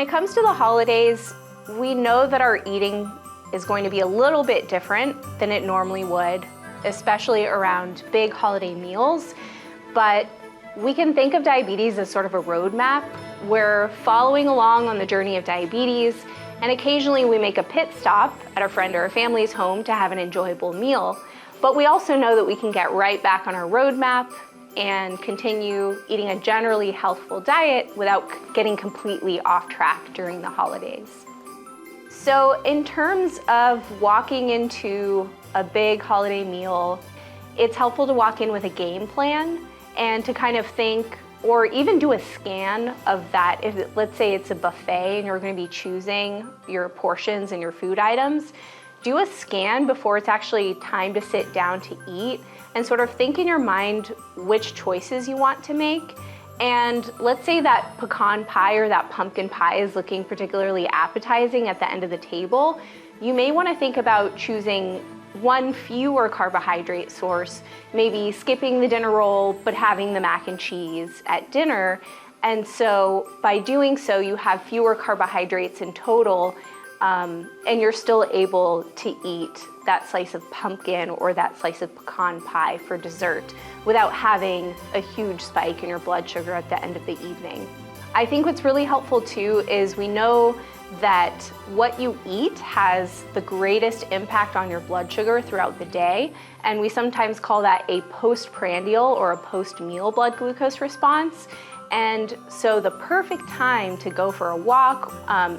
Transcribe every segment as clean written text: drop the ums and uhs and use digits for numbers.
it comes to the holidays, we know that our eating is going to be a little bit different than it normally would, especially around big holiday meals. But we can think of diabetes as sort of a roadmap. We're following along on the journey of diabetes, and occasionally we make a pit stop at a friend or a family's home to have an enjoyable meal. But we also know that we can get right back on our roadmap and continue eating a generally healthful diet without getting completely off track during the holidays. So in terms of walking into a big holiday meal, it's helpful to walk in with a game plan and to kind of think, or even do a scan of that. If, let's say it's a buffet and you're going to be choosing your portions and your food items, do a scan before it's actually time to sit down to eat, and sort of think in your mind which choices you want to make. And let's say that pecan pie or that pumpkin pie is looking particularly appetizing at the end of the table. You may want to think about choosing one fewer carbohydrate source, maybe skipping the dinner roll, but having the mac and cheese at dinner. And so by doing so, you have fewer carbohydrates in total, and you're still able to eat that slice of pumpkin or that slice of pecan pie for dessert without having a huge spike in your blood sugar at the end of the evening. I think what's really helpful too is we know that what you eat has the greatest impact on your blood sugar throughout the day, and we sometimes call that a postprandial or a post-meal blood glucose response. And so the perfect time to go for a walk,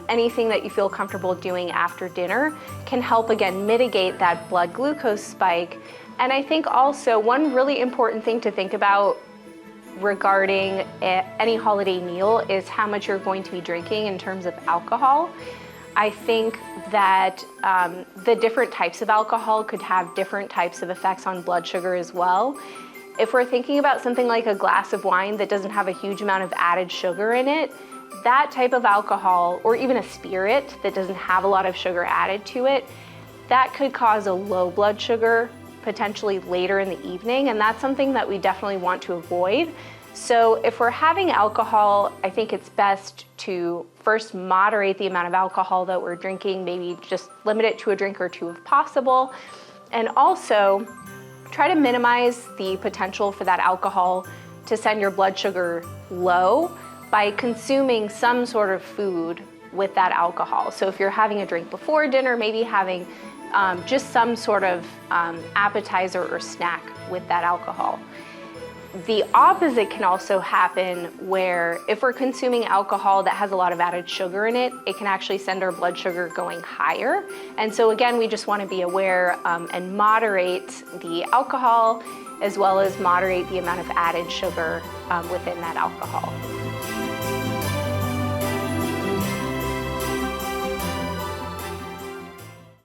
anything that you feel comfortable doing after dinner, can help again mitigate that blood glucose spike. And I think also one really important thing to think about regarding any holiday meal is how much you're going to be drinking in terms of alcohol. I think that the different types of alcohol could have different types of effects on blood sugar as well. If we're thinking about something like a glass of wine that doesn't have a huge amount of added sugar in it, that type of alcohol, or even a spirit that doesn't have a lot of sugar added to it, that could cause a low blood sugar potentially later in the evening, and that's something that we definitely want to avoid. So if we're having alcohol, I think it's best to first moderate the amount of alcohol that we're drinking, maybe just limit it to a drink or two if possible, and also try to minimize the potential for that alcohol to send your blood sugar low by consuming some sort of food with that alcohol. So if you're having a drink before dinner, maybe having just some sort of appetizer or snack with that alcohol. The opposite can also happen where if we're consuming alcohol that has a lot of added sugar in it, it can actually send our blood sugar going higher. And so again, we just want to be aware and moderate the alcohol as well as moderate the amount of added sugar within that alcohol.